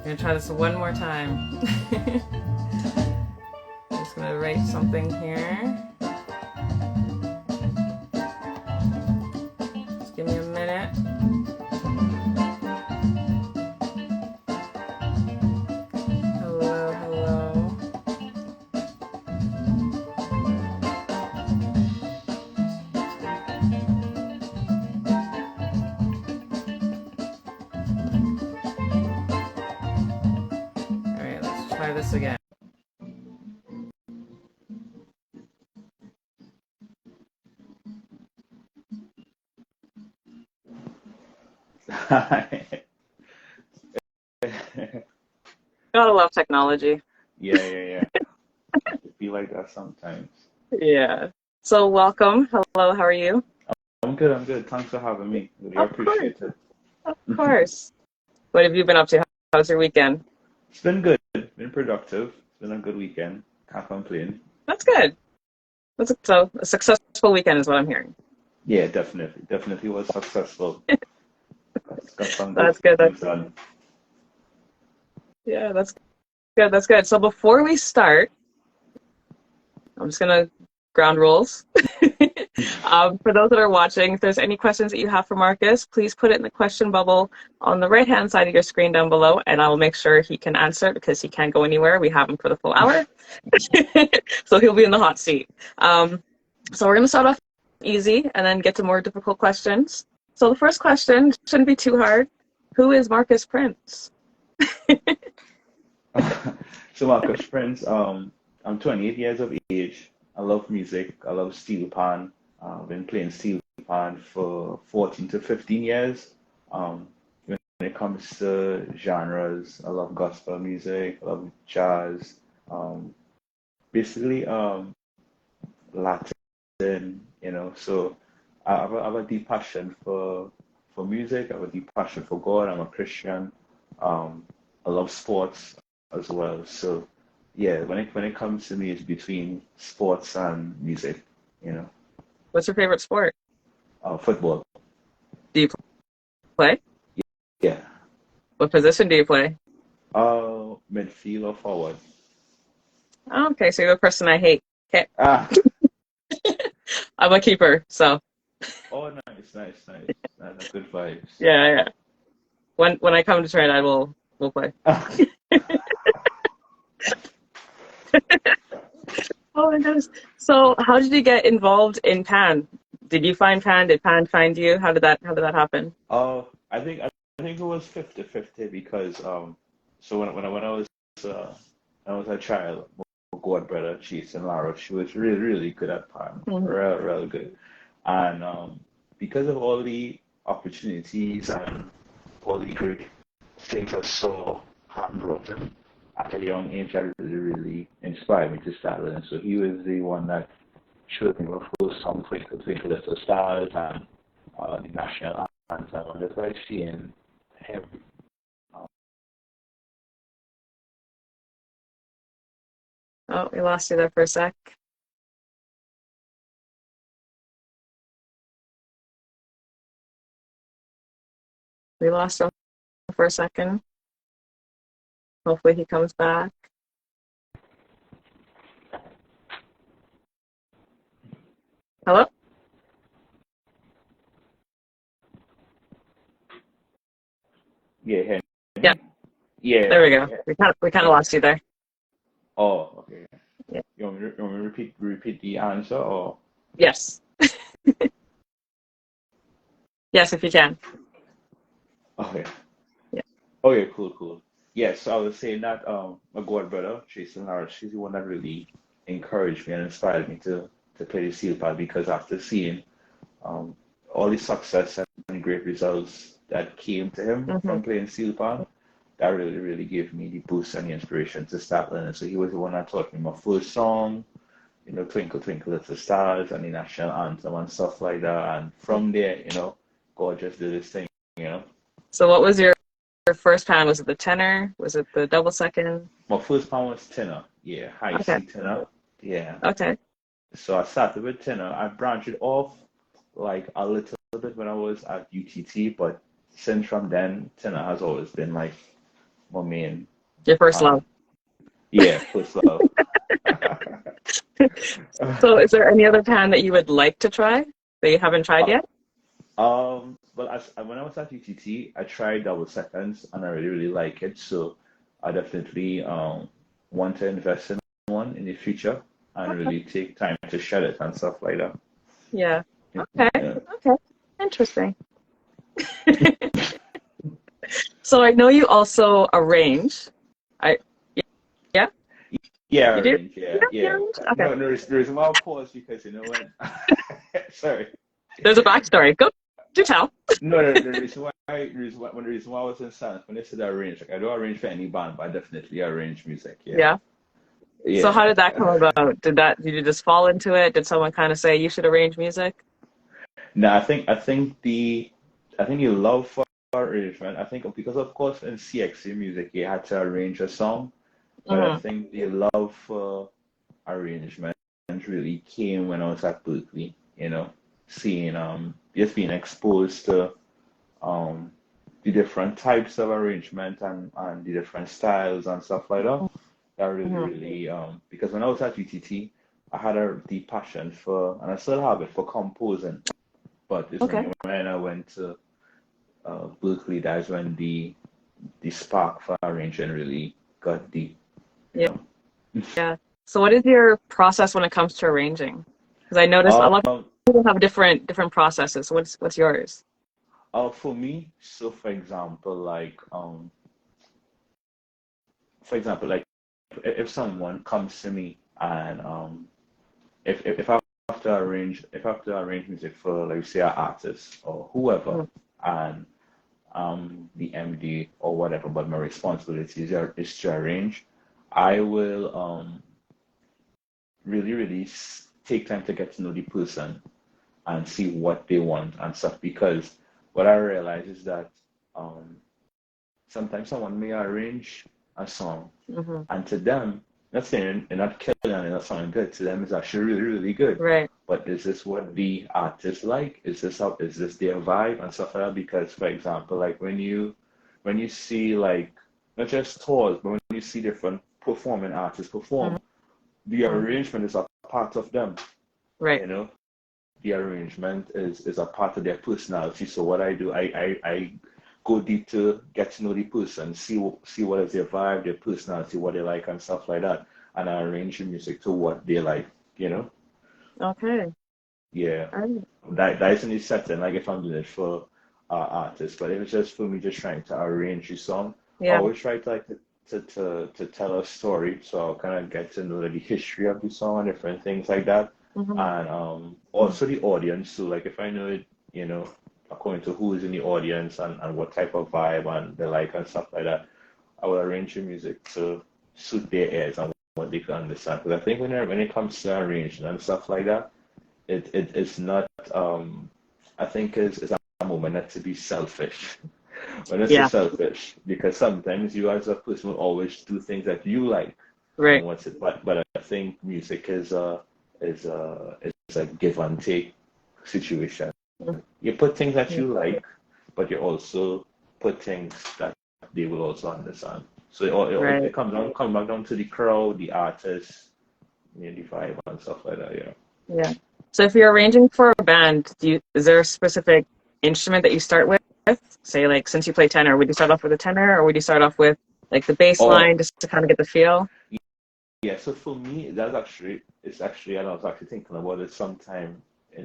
gonna try this one more time. I'm just gonna write something here. Just give me a minute. Hello, hello. All right, let's try this again. Gotta love technology. Yeah. It be like that sometimes. Yeah. So welcome. Hello, how are you? I'm good. Thanks for having me. Really Of course. appreciate it. Of course. What have you been up to? How's your weekend? It's been good. Been productive. It's been a good weekend. Can't complain. That's good. So a successful weekend is what I'm hearing. Yeah, definitely. Definitely was successful. Got some good That's good. things done. Yeah, that's good. That's good. So before we start, I'm just gonna ground rules. For those that are watching, if there's any questions that you have for Marcus, please put it in the question bubble on the right-hand side of your screen down below, and I will make sure he can answer it because he can't go anywhere. We have him for the full hour. So he'll be in the hot seat. So we're going to start off easy and then get to more difficult questions. So the first question shouldn't be too hard. Who is Marcus Prince? So Marcus Prince, I'm 28 years of age. I love music. I love steel pan. I've been playing steel pan for 14 to 15 years. When it comes to genres, I love gospel music. I love jazz. Um, Basically, Latin. So I have a deep passion for music. I have a deep passion for God. I'm a Christian. Um, I love sports as well. So yeah, when it comes to me, it's between sports and music. You know, What's your favorite sport? Football. Do you play? Yeah. What position do you play? Midfield or forward. Oh, okay, so you're the person I hate. Okay, Ah. I'm a keeper, so Oh, nice. That's good vibes. yeah. When I come to train, we'll play. Oh my goodness. So how did you get involved in Pan? Did you find Pan? Did Pan find you? How did that happen? I think it was 50-50 because so uh when I was a child, my god brother Cheese and Lara, she was really good at pan, Mhm. real good, and because of all the opportunities and all the great things I saw happen to him at a young age, that really inspired me to start learning. So he was the one that showed me my first song, Twinkle Twinkle Little Stars, and the national anthem. And that's why seeing him. Um, Oh, we lost you there for a sec. We lost him for a second. Hopefully he comes back. Hello? yeah, him. Yeah, Yeah. there we go. We kind of lost you there. Oh, okay. Yeah. You want me to repeat the answer or? Yes. Yes, if you can. Okay. Yeah. Okay, cool. Yes, so I was saying that my god brother, Jason Harris, she's the one that really encouraged me and inspired me to play the steel pad because after seeing um, all the success and great results that came to him Hmm. from playing steel pan, that really gave me the boost and the inspiration to start learning. So he was the one that taught me my first song, Twinkle Twinkle Little Stars and the national anthem and stuff like that. And from there, God just did his thing, you know. So what was your first Pan? Was it the tenor? Was it the double second? My first pound was tenor, yeah, high Okay. C tenor, yeah. Okay. So I started with tenor. I branched it off like a little bit when I was at UTT, but since from then, tenor has always been like my main. Your first Um, love. yeah, first love. So is there any other band that you would like to try that you haven't tried Uh, yet? well, when I was at UTT, I tried double seconds and I really, really like it. So I definitely want to invest in one in the future and Okay. really take time to shred it and stuff like that. Yeah. Okay. Yeah. Okay. Interesting. So I know you also arrange. I yeah, Yeah, you do? arrange. Yeah, Yeah, you yeah. arrange? Okay. No, there's more pause because you know when. Sorry. There's a backstory. Go do tell. No, the reason why I was in silence when they said arrange, like I don't arrange for any band, but I definitely arrange music. Yeah, Yeah. So how yeah. did that come about? Did you just fall into it? Did someone kind of say you should arrange music? No, I think you love for arrangement. I think because of course in CXC music you had to arrange a song, but I Hmm. think the love for arrangement really came when I was at Berkeley. You know, seeing just being exposed to um the different types of arrangement and the different styles and stuff like that. That really, Hmm. really because when I was at UTT, I had a deep passion for and I still have it for composing. But it's Okay. when I went to Berkeley, that's when the spark for arranging really got deep, you Yeah. know. Yeah. So what is your process when it comes to arranging? Because I noticed a lot of Um, people have different processes. What's yours? for me, so for example, like if someone comes to me and if I have to arrange music for like say an artist or whoever Mhm. and the MD or whatever, but my responsibility is to arrange, I will really, really take time to get to know the person and see what they want and stuff. Because what I realize is that um, sometimes someone may arrange a song, Mhm. and to them, not saying they're not killing and they're not sounding good. To them, it's actually really, really good. Right. But is this what the artist like? Is this their vibe and stuff like that? Because, for example, like when you see like not just tours, but when you see different performing artists perform, the Mhm. arrangement is a part of them, Right. you know. The arrangement is a part of their personality. So what I do, I go deep to get to know the person, see what is their vibe, their personality, what they like and stuff like that. And I arrange the music to what they like, you know? Okay. Yeah. All right. That is in the setting, like if I'm doing it for artists. But if it's just for me just trying to arrange the song, I Yeah. always try to like to tell a story. So I'll kind of get to know the history of the song and different things like that. Mhm. And also the audience. So like if I know it, you know, according to who is in the audience and what type of vibe and they like and stuff like that, I will arrange the music to suit their ears and what they can understand. Because I think when it comes to arranging and stuff like that, it's not I think it's a moment not to be selfish. When I say Yeah. selfish, because sometimes you as a person will always do things that you like and Right. what's it but I think music is a give and take situation. Mhm. You put things that Yeah. you like, but you also put things that they will also understand. So it Right. comes back down to the crowd, the artist, you know, the vibe and stuff like that, yeah. Yeah. So if you're arranging for a band, is there a specific instrument that you start with? Say like since you play tenor, would you start off with a tenor or would you start off with like the bass Or line just to kind of get the feel? yeah, so for me, it's actually, and I was actually thinking about it sometime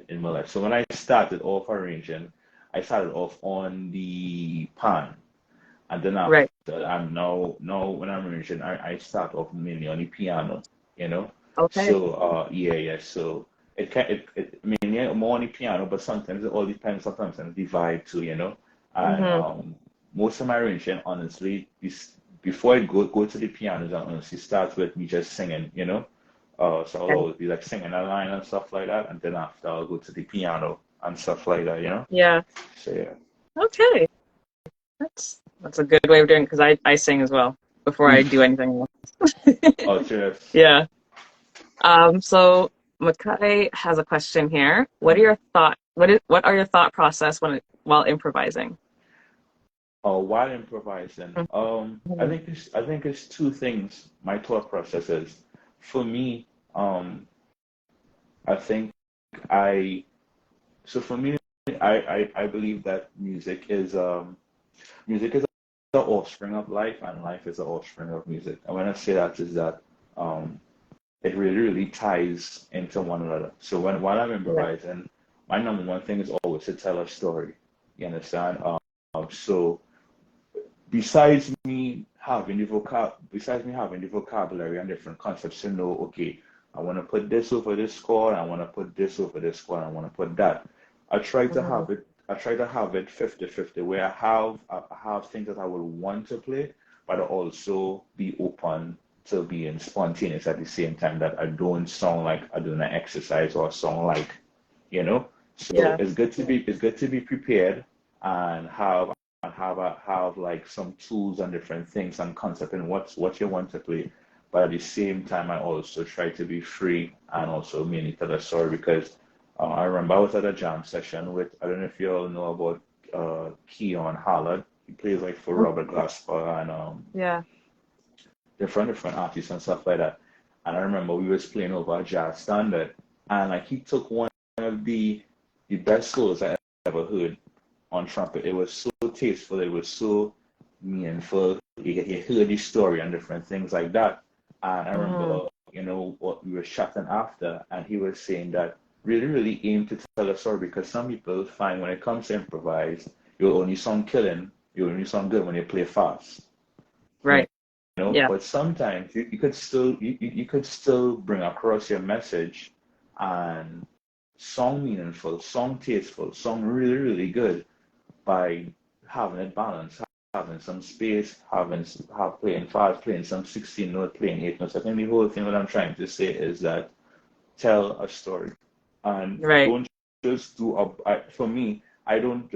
in my life. So when I started off arranging, I started off on the pan, and then after, Right. and now when I'm arranging, I start off mainly on the piano, you know. Okay. So yeah, so mainly more on the piano, but sometimes it all depends. Sometimes on the vibe too, you know. And Hmm. most of my arranging, honestly, is before I go to the pianos, I honestly starts with me just singing, you know. So I'll Okay. always be like singing a line and stuff like that, and then after I'll go to the piano and stuff like that, you know. Yeah. So yeah. Okay. That's a good way of doing it because I sing as well before I do anything else. Oh, cheers. Yeah. So Makai has a question here. What are your thought? What are your thought process while improvising? while improvising, Mhm. I think it's two things. My thought process is, for me, I think I for me, I believe that music is the offspring of life, and life is the offspring of music. And when I say that, is that um, it really ties into one another. So while I'm Yeah. improvising, my number one thing is always to tell a story. You understand? So besides me having the vocabulary and different concepts to know, okay, I want to put this over this score, I want to put this over this score, I want to put that. Mhm. I try to have it 50-50, where I have things that I would want to play, but I also be open to being spontaneous at the same time, that I don't sound like I'm doing an exercise or sound like, you know. So Yeah. it's good to be prepared and have like some tools and different things and concept and what you want to play. But at the same time, I also try to be free and also mainly tell a story, because I remember I was at a jam session with, I don't know if you all know about Keon Hallard. He plays like for Robert Glasper and Yeah. different artists and stuff like that. And I remember we was playing over a jazz standard, and like he took one of the best solos I ever heard on trumpet. It was so tasteful. It was so meaningful. You heard the story and different things like that. And I Mhm. remember, what we were chatting after, and he was saying that really aim to tell a story, because some people find when it comes to improvise, you only sound good when you play fast. You Right. Yeah. but sometimes you could still bring across your message and song meaningful, song tasteful, song really good by having it balanced, having some space, playing fast, playing some 16 note, playing 8 notes. I think the whole thing what I'm trying to say is that tell a story and Right. don't just for me, I don't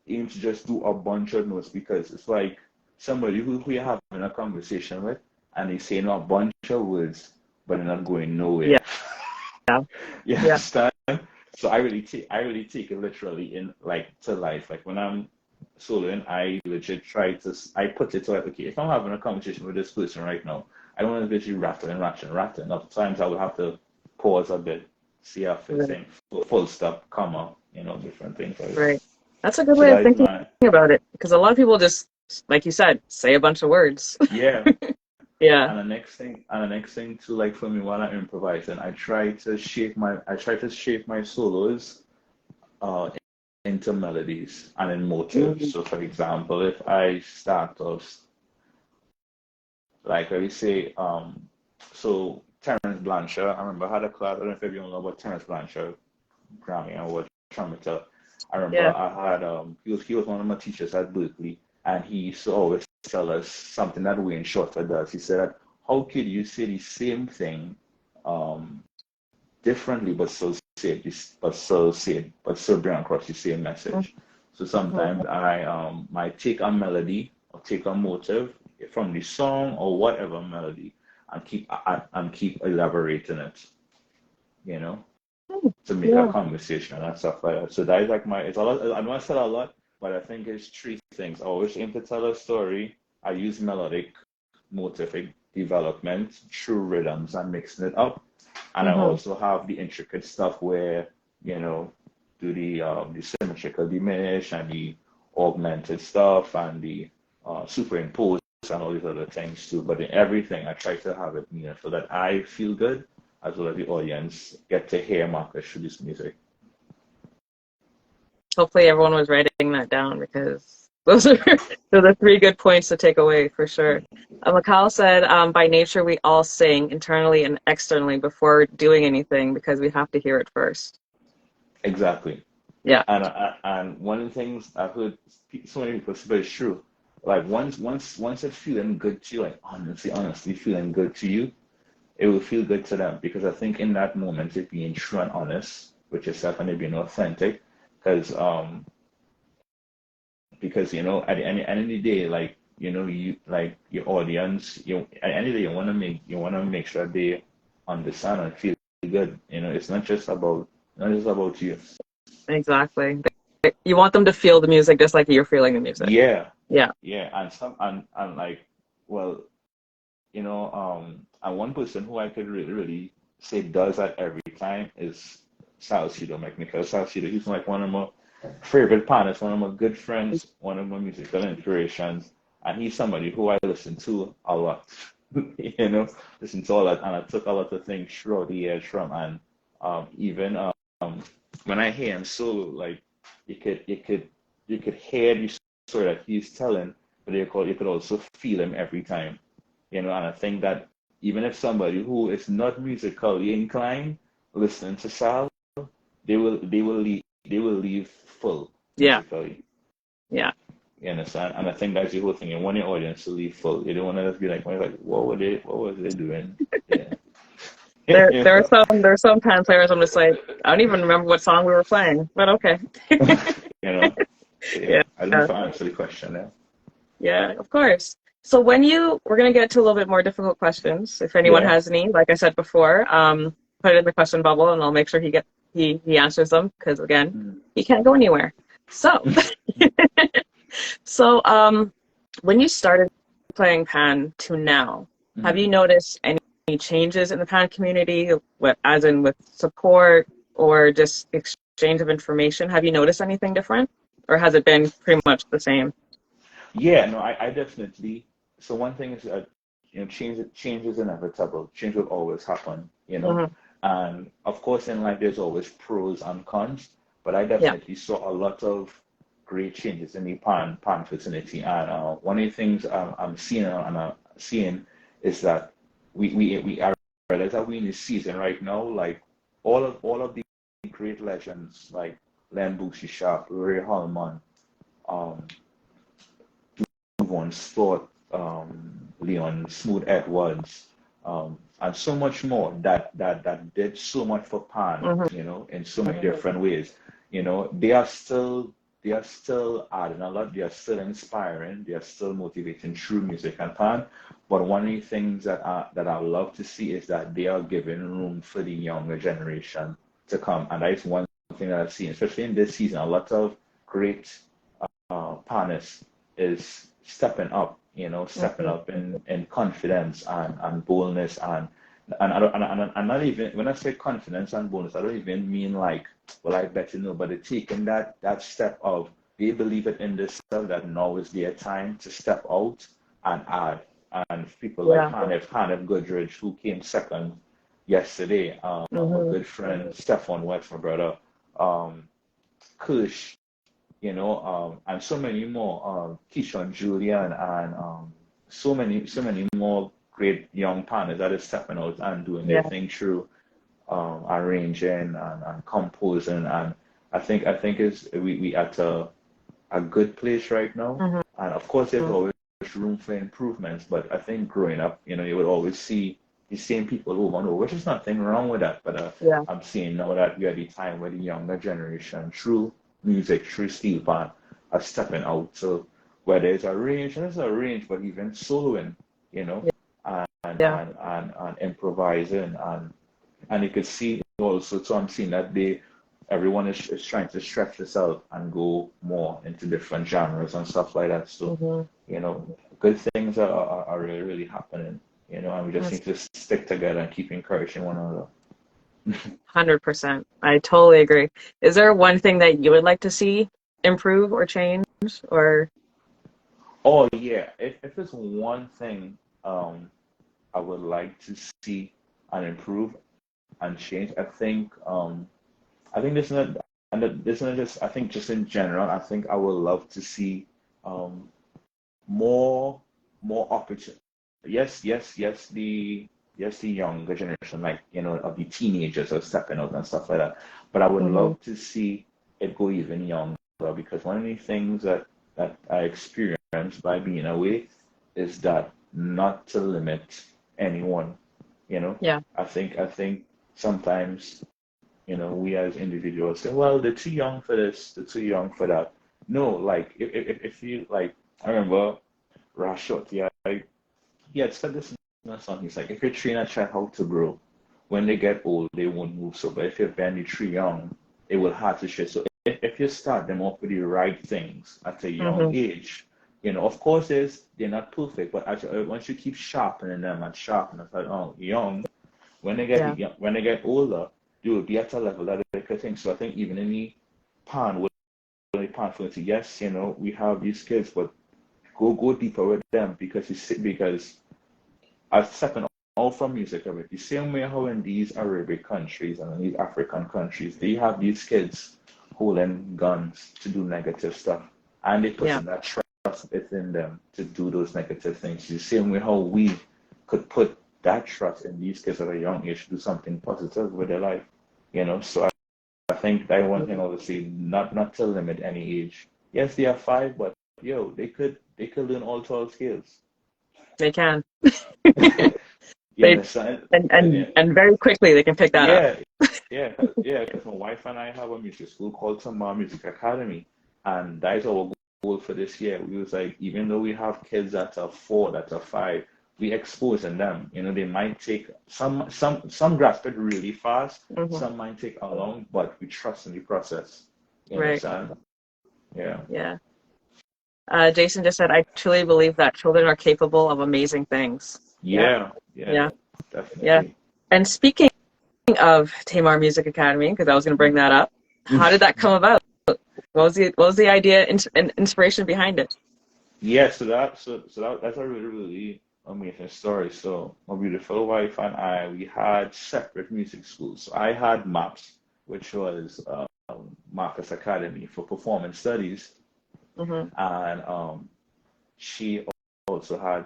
aim to just do a bunch of notes, because it's like somebody who you're having a conversation with and they saying a bunch of words but they're not going nowhere. Yeah. You Yeah. understand? So I really take it literally in like to life. Like when I'm soloing, I legit I put it to like, okay, if I'm having a conversation with this person right now, I don't want to literally rattling. At times I would have to pause a bit, see how it's Right. saying, full stop, comma, different things like that. Right. That's a good So way of that is thinking my about it, because a lot of people just, like you said, say a bunch of words. yeah. Yeah. And the next thing too, like for me while I'm improvising, I try to shape my solos uh, into melodies and in motives. Mhm. So, for example, if I start off, like I say, so Terence Blanchard, I remember I had a class, I don't know if everyone know about Terence Blanchard, Grammy Award trumpeter. I remember Yeah. I had, he was one of my teachers at Berkeley, and he used to always tell us something that Wayne Shorter does. He said, how could you say the same thing um, differently, but still bring across the same message. So Mhm. sometimes I might take a melody or take a motive from the song or whatever melody and keep elaborating it, you know, to make a Yeah. conversation and stuff like that. So that is like it's a lot. I know I said a lot, but I think it's three things. I always aim to tell a story. I use melodic motivic development through rhythms and mixing it up. And I Mhm. also have the intricate stuff where, you know, do the symmetrical diminish and the augmented stuff and the superimpose and all these other things too. But in everything, I try to have it meaningful, that I feel good as well as the audience get to hear Marcus through this music. Hopefully everyone was writing that down, because those are those are three good points to take away for sure. Mikal said, by nature we all sing internally and externally before doing anything, because we have to hear it first. Exactly. Yeah. And one of the things I've heard so many people say, but it's true. Like once it's feeling good to you, like honestly feeling good to you, it will feel good to them, because I think in that moment you're being true and honest with yourself and you're being authentic, because at the end of the day, like you like your audience, at the end of the day you want to make sure they understand and feel good. It's not just about you. Exactly. you want them to feel the music just like you're feeling the music. Yeah, Yeah. yeah, and like, well, and one person who I could really say does that every time is Salcedo, Michael Salcedo. He's like one of my favorite partners, one of my good friends, one of my musical inspirations, and he's somebody who I listen to a lot. Listen to all that, and I took a lot of things throughout the years from, and even when I hear him solo, like you could hear the story that he's telling, but you could also feel him every time. And I think that even if somebody who is not musically inclined listening to Sal, they will leave full Yeah. musically. Yeah. You understand? And I think that's the whole thing. You want your audience to leave full. You don't want to just be like, what was they doing? Yeah. There You there are know? some time players I'm just like, I don't even remember what song we were playing, but okay. You know? Yeah. Yeah. I don't know if I answered the question there. Yeah, of course. So we're gonna get to a little bit more difficult questions. If anyone Yeah. has any, like I said before, put it in the question bubble and I'll make sure he answers them because again, Mm. he can't go anywhere. So so when you started playing pan to now, have you Mm. noticed any changes in the pan community, as in with support or just exchange of information? Have you noticed anything different? Or has it been pretty much the same? Yeah, no, I definitely. So one thing is that change is inevitable. Change will always happen. Hmm. And of course, in life, there's always pros and cons. But I Yeah. definitely saw a lot of great changes in the pan fraternity. And one of the things I'm seeing is that we are realize that we're in this season right now. Like all of the great legends like Len Bushi Sharp, Ray Holman, um, Von Sport, Leon Smooth Edwards, and so much more that did so much for Pan, Hmm. in so many different ways. They are still adding a lot. They are still inspiring. They are still motivating through music and Pan. But one of the things that I love to see is that they are giving room for the younger generation to come, and that is one thing that I've seen, especially in this season. A lot of great Panis is stepping Hmm. up in confidence and boldness and and not even when I say confidence and boldness, I don't even mean like, well, I bet you know, but they're taking that step of they believe it in themselves that now is their time to step out and add. And people like Yeah. Hanif Goodrich, who came second yesterday, my Hmm. good friend Stefan West, my brother, um, Kush, and so many more, Keyshawn Julian, and so many more great young partners that are stepping out and doing their Yeah. thing through arranging and composing, and I think is we at a good place right now, Hmm. and of course there's always room for improvements, but I think growing up, you would always see the same people over and over, which is nothing wrong with that, but Yeah. I'm seeing now that we are at the time where the younger generation, through music, through steel pan, are stepping out. So whether it's arranged, and it's arranged, but even soloing, you know, and Yeah. and improvising, and you could see also. So I'm seeing that everyone is trying to stretch themselves and go more into different genres and stuff like that. So Hmm. good things are really, really happening. And we just That's need to stick together and keep encouraging one another. 100%. I totally agree. Is there one thing that you would like to see improve or change or? Oh yeah, if it's one thing I would like to see and improve and change, I think this is not and this is not just I think just in general, I think I would love to see um more opportunity. Yes, yes, yes, the younger generation, like of the teenagers are stepping out and stuff like that. But I would Hmm. love to see it go even younger, because one of the things that I experienced by being away is that not to limit anyone. You know, Yeah. I think sometimes we as individuals say, well, they're too young for this, they're too young for that. No, like if you like, I remember Rashot, yeah, like he had said this in a song. He's like, if you train a child how to grow, when they get old, they won't move. So, but if you bend the tree young, it will hard to shit. So if you start them off with the right things at a young Mm-hmm. age, of course, they're not perfect, but once you keep sharpening them and sharpening them, like, oh, young, Yeah. when they get older, they will be at a level that they could think. So I think even in the pan, when they pan fluency, yes, we have these kids, but go deeper with them because as stepping out from music of it, the same way how in these Arabic countries and in these African countries, they have these kids holding guns to do negative stuff, and they put Yeah. in that trust within them to do those negative things. The same way how we could put that trust in these kids at a young age to do something positive with their life. So I think that one thing I would say, not to limit any age. Yes, they are five, but they could learn all 12 skills. They can. You They understand? and very quickly they can pick that up. Yeah, yeah, yeah. Because my wife and I have a music school called Tammy Music Academy, and that is our goal for this year. We was like, even though we have kids that are 4, that are 5, we exposing them. They might take some grasp it really fast, Mm-hmm. some might take a long, but we trust in the process. You Right. understand? Yeah. Yeah. Jason just said, I truly believe that children are capable of amazing things. Yeah. Yeah, yeah, Yeah. Yeah. definitely. And speaking of Tamar Music Academy, because I was going to bring that up, how did that come about? What was the idea and inspiration behind it? Yeah, that's a really, really amazing story. So my beautiful wife and I, we had separate music schools. So I had MAPS, which was Marcus Academy for Performance Studies, Mm-hmm. and she also had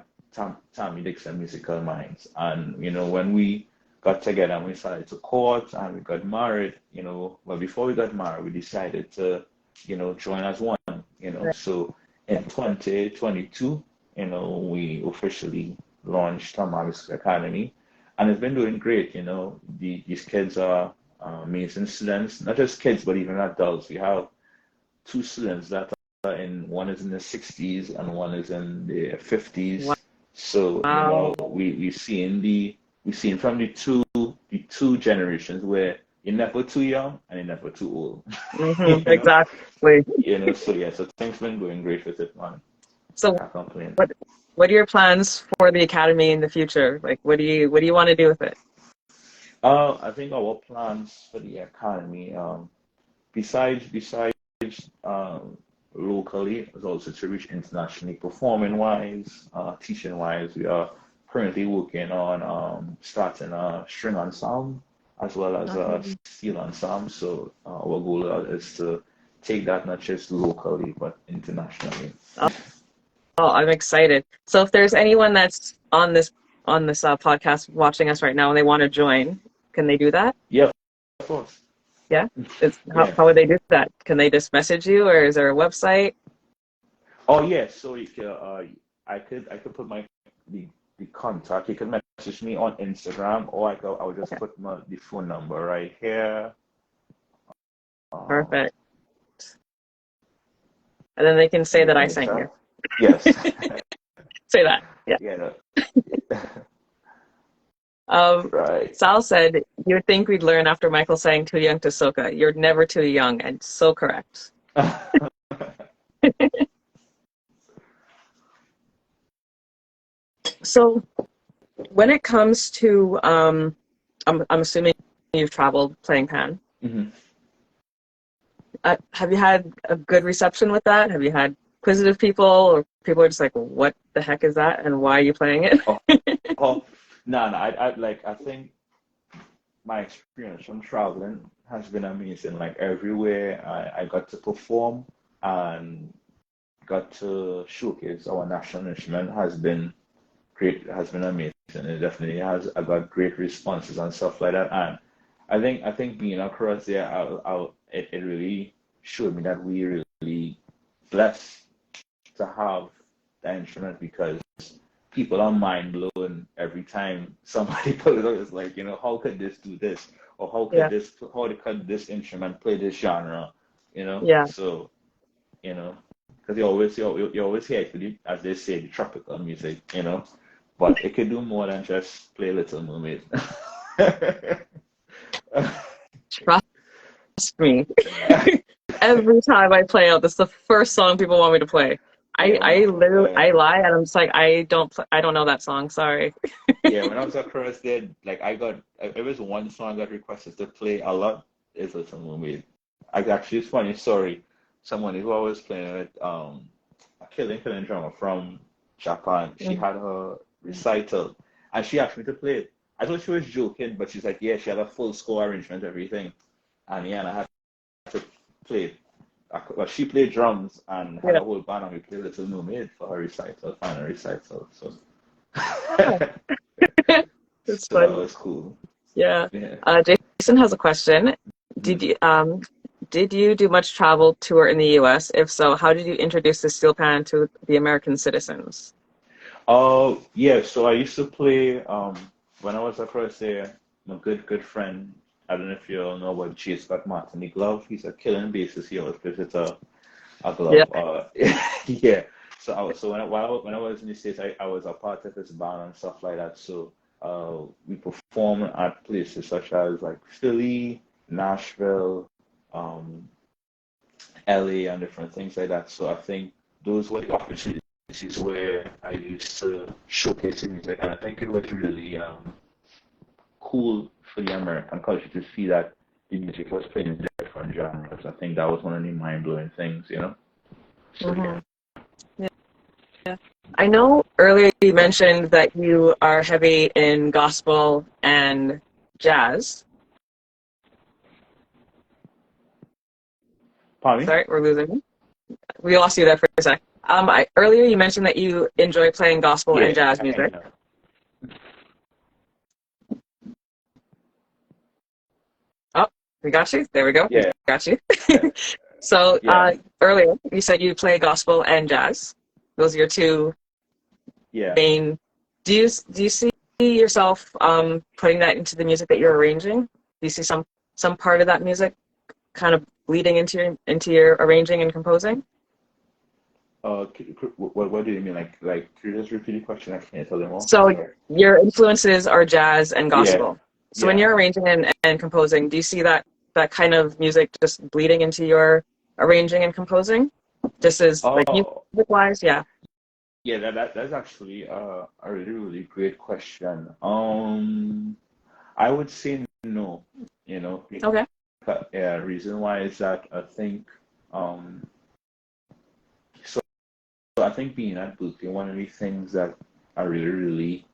Tammy Dickson Musical Minds. And when we got together and we started to court and we got married, well, before we got married, we decided to, join as one. Right. So in 2022, we officially launched Tammy Music Academy, and it's been doing great. These kids are amazing students, not just kids, but even adults. We have 2 students that one is in the 60s and one is in the 50s. So, Wow. we've seen from the two generations where you're never too young and you're never too old. Mm-hmm. Exactly. So yeah, so things been going great with it, man. So Can't complain. what are your plans for the academy in the future? Like, what do you want to do with it? I think our plans for the academy, besides um, locally, is also to reach internationally, performing wise, teaching wise. We are currently working on starting a string ensemble as well as a Okay. steel ensemble. So our goal is to take that not just locally but internationally. Oh, I'm excited. So if there's anyone that's on this podcast watching us right now and they want to join, can they do that? Yeah, of course. Yeah. How Yeah. how would they do that? Can they just message you, or is there a website? Oh yeah. So you can, I could put the contact. You can message me on Instagram, or I would just Okay. put the phone number right here. Um, Perfect. And then they can say that I in the sent you. chat. Yes. Say that. Yeah. Yeah. No. Um, Right. Sal said, you would think we'd learn after Michael saying too young to Soka. You're never too young, and so correct. So when it comes to, I'm assuming you've traveled playing pan. Mhm. Have you had a good reception with that? Have you had inquisitive people, or people are just like, what the heck is that, and why are you playing it? Oh, oh, no, no. I think my experience from traveling has been amazing. Like everywhere I got to perform and got to showcase our national instrument has been great, has been amazing. It definitely has. I got great responses and stuff like that. And I think being across there, it really showed me that we really blessed to have the instrument because people are mind blown every time somebody put it out. It's like, how could this do this? Or Yeah, how could this instrument play this genre? yeah. So, because you always hear it, as they say, the tropical music, but it could do more than just play Little Mermaid. Trust me. Every time I play out, this is the first song people want me to play. I literally I lie and I'm just like I don't know that song. Sorry. Yeah, when I was across there, like it was one song I got requested to play a lot. Is with someone with. I actually it's funny story. Someone who I was playing with, a killing drummer from Japan. She had her recital, and she asked me to play it. I thought she was joking, but she's like, yeah, she had a full score arrangement, everything, and yeah, and I had to play it. Well, she played drums and had a whole band, and we played Little Mermaid for her recital, final recital. So, It's so that funny. was cool. Yeah. Yeah. Jason has a question. Did you do much travel tour in the U.S.? If so, how did you introduce the steel pan to the American citizens? Oh, yeah. So I used to play when I was across there. My good friend. I don't know if you all know about J. Scott Martin Glove. He's a killing bassist. He always plays with a glove. Yeah. So when I was in the States, I was a part of his band and stuff like that. So we perform at places such as like Philly, Nashville, LA, and different things like that. So I think those were the opportunities where I used to showcase the music, and I think it was really cool for the American culture to see that the music was playing in different genres. I think that was one of the mind-blowing things, you know? So, yeah. Yeah. I know earlier you mentioned that you are heavy in gospel and jazz. Pardon me? Sorry, we're losing you. We lost you there for a sec. Earlier you mentioned that you enjoy playing gospel and jazz music. Oh, we got you. There we go. Yeah. We got you. So earlier you said you play gospel and jazz. Those are your two main. Do you see yourself putting that into the music that you're arranging? Do you see some part of that music kind of bleeding into your arranging and composing? What do you mean? Like, could you just repeat the question? I can't tell them all. So your influences are jazz and gospel. So when you're arranging and composing, do you see that kind of music just bleeding into your arranging and composing? Just as like music-wise, yeah. Yeah, that's actually a really great question. I would say no, you know. Okay. Reason why is that I think so I think being at Berkeley, one of the things that I really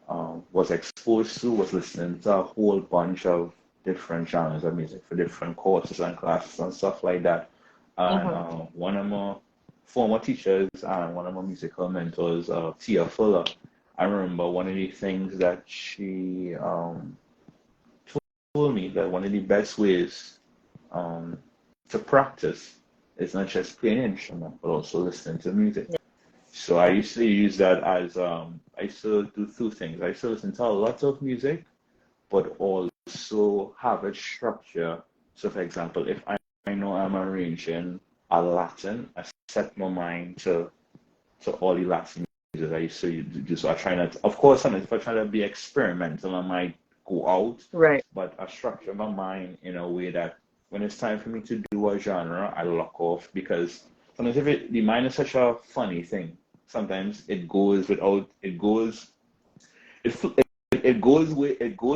was exposed to was listening to a whole bunch of different genres of music for different courses and classes and stuff like that. And one of my former teachers and one of my musical mentors, Tia Fuller, I remember one of the things that she told me that one of the best ways to practice is not just playing an instrument, but also listening to music. Yeah. So I used to use that as I used to do two things. I used to listen to a lot of music, but also have a structure. So, for example, if I know I'm arranging a Latin, I set my mind to all the Latin music I used to do. So I try not. Of course, sometimes if I try to be experimental, I might go out. Right. But I structure my mind in a way that when it's time for me to do a genre, I lock off, because sometimes the mind is such a funny thing. Sometimes it goes without, it goes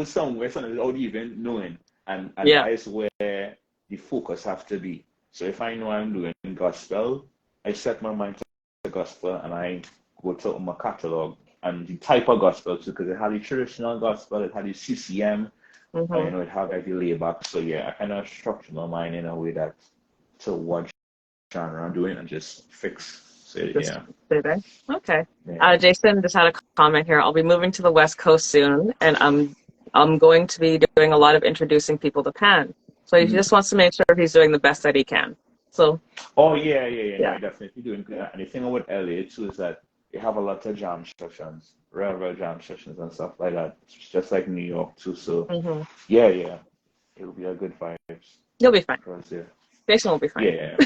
somewhere, sometimes without even knowing, and that is where the focus have to be. So if I know I'm doing gospel, I set my mind to gospel, and I go to my catalog and the type of gospel too, because it had the traditional gospel, it had the CCM. You know, it have like the layback. So I kind of structure my mind in a way that to what genre I'm doing and just fix. So Stay there. Okay. Jason just had a comment here. I'll be moving to the West Coast soon, and I'm going to be doing a lot of introducing people to Pan. So he just wants to make sure he's doing the best that he can. So. Oh yeah. No, definitely doing good. And the thing about LA too is that they have a lot of jam sessions, real jam sessions and stuff like that. It's just like New York too. So it'll be a good vibes. You'll be fine. Jason will be fine. Yeah.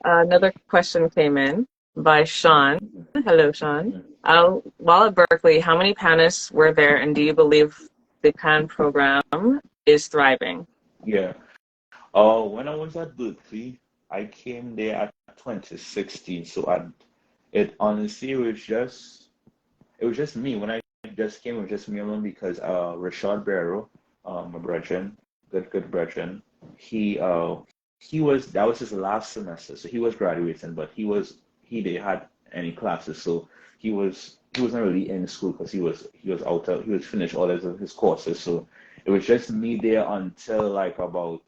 Another question came in by Sean. Hello, Sean. While at Berkeley, how many panists were there, and do you believe the Pan program is thriving? Yeah. Oh, when I was at Berkeley, I came there at 2016. So it honestly it was just me. When I just came, it was just me alone because Rashad Barrow, my brethren, good brethren, he he was that was his last semester, so he was graduating, but he didn't had any classes, so he wasn't really in school because he was finished all his courses, so it was just me there until like about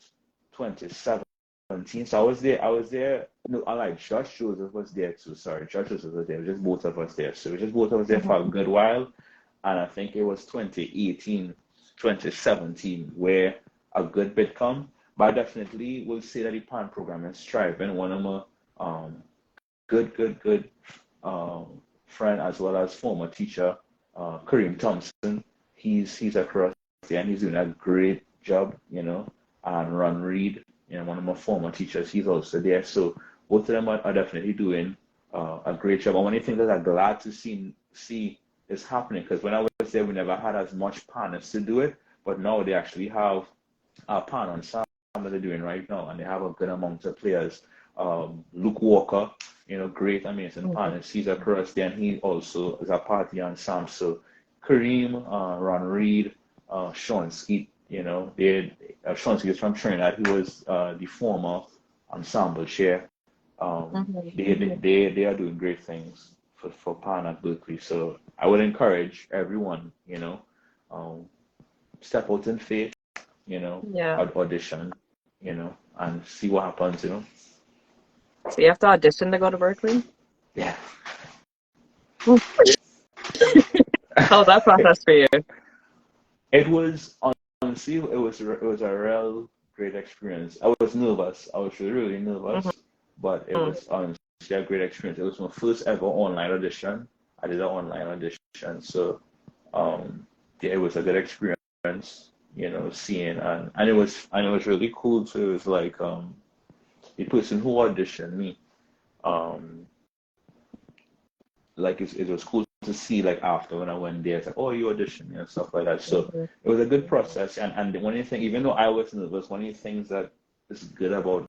2017. So I was there. No, I like Josh Joseph was there too. Sorry, Josh Joseph was there. It was just both of us there. So it was just both of us there for a good while. And I think it was 2018, 2017 where a good bit come. But I definitely will say that the PAN program is thriving. One of my good friend as well as former teacher, Kareem Thompson. He's across there and he's doing a great job, you know. And Ron Reed, you know, one of my former teachers, he's also there. So both of them are definitely doing a great job. And one of the things that I'm glad to see is happening because when I was there, we never had as much partners to do it, but now they actually have a pan ensemble that they're doing right now, and they have a good amount of players. Luke Walker, you know, great, amazing partners. He's across there, and he also is a part of the ensemble. So Kareem, Ron Reed, Sean Skeet, you know, Sean Skeet is from Trinidad. He was the former ensemble chair. They are doing great things for Pan at Berkeley. So I would encourage everyone, you know, step out in faith, you know, audition, you know, and see what happens, you know. So you have to audition to go to Berkeley? Yeah. How was that process for you? It was honestly, it was a real great experience. I was nervous. I was really nervous, but it was honestly a great experience. It was my first ever online audition. I did an online audition, so yeah, it was a good experience, you know, seeing and it was really cool too. It was like the person who auditioned me, like it was cool to see like after when I went there, it's like, oh, you auditioned and stuff like that. So it was a good process, and one of the things, even though I was nervous, one of the things that is good about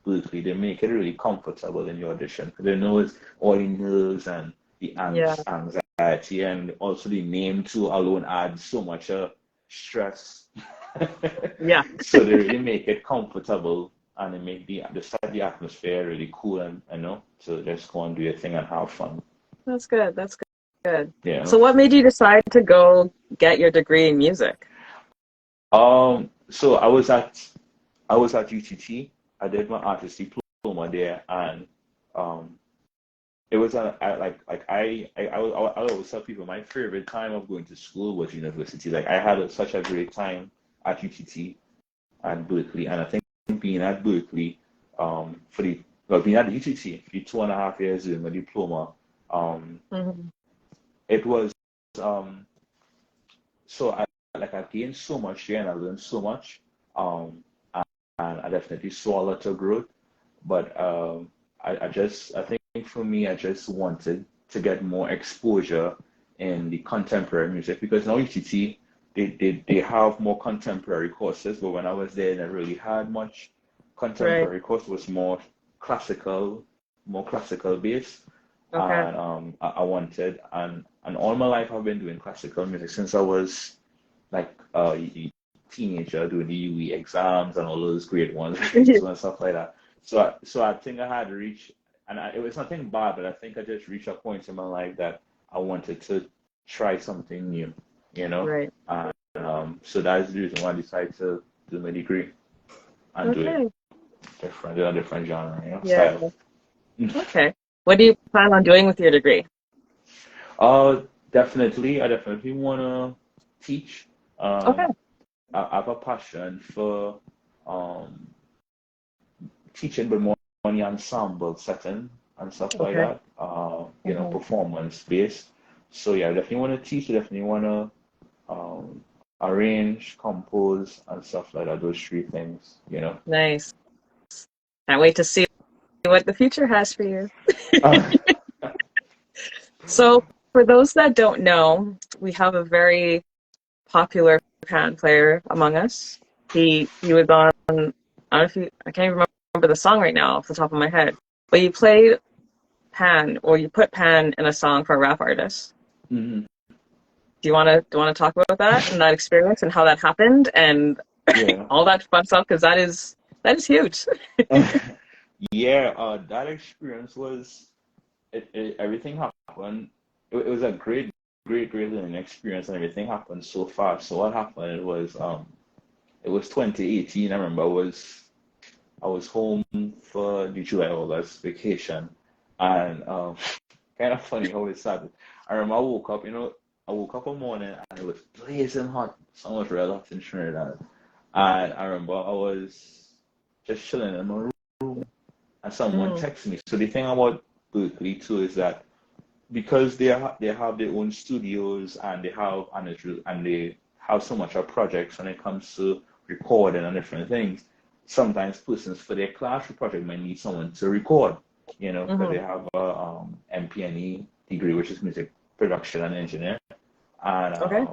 Berkeley, they make it really comfortable in your audition because they know it's all the nerves and the anxiety, and also the name too alone adds so much stress. Yeah. So they really make it comfortable, and they make the atmosphere really cool, and you know, so just go and do your thing and have fun. That's good. That's good. Yeah. So what made you decide to go get your degree in music? So I was at UTT. I did my artist diploma there, and it was I always tell people my favorite time of going to school was university. Like I had such a great time at UTT and Berkeley, and I think being at Berkeley being at UTT for 2.5 years doing my diploma, it was so I gained so much there and I learned so much, and I definitely saw a lot of growth, but I think for me I just wanted to get more exposure in the contemporary music because now UTT they have more contemporary courses, but when I was there, they really had much contemporary course. Was more classical based. Okay. And I wanted, and all my life I've been doing classical music since I was like a teenager, doing the UE exams and all those grade ones and stuff like that. So I think I had reached, and it was nothing bad, but I think I just reached a point in my life that I wanted to try something new, you know. Right. So that's the reason why I decided to do my degree and do it different, a different genre, you know, style. Okay. What do you plan on doing with your degree? I definitely want to teach. I have a passion for teaching, but more on the ensemble setting and stuff like that. You know, performance based. So yeah, I definitely want to teach. I definitely want to arrange, compose, and stuff like that. Those three things, you know. Nice. Can't wait to see what the future has for you. So, for those that don't know, we have a very popular pan player among us. he was on, I don't know if you, I can't even remember the song right now off the top of my head, but you played Pan, or you put Pan in a song for a rap artist. Mm-hmm. Do you want to talk about that and that experience and how that happened and Yeah. all that fun stuff? Because that is huge. Yeah, that experience was everything happened. It was a great learning experience, and everything happened so fast. So what happened was it was 2018. I remember I was home for the July August vacation, and kind of funny how it started. I remember I woke up one morning and it was blazing hot. Sun was red hot in Trinidad, and I remember I was just chilling in my room, and someone Mm, texted me. So the thing about Berkeley too is that because they have their own studios, and they have so much of projects when it comes to recording and different things. Sometimes persons for their classroom project might need someone to record, because they mm-hmm. have a MPNE degree, which is music production and engineer. And Okay.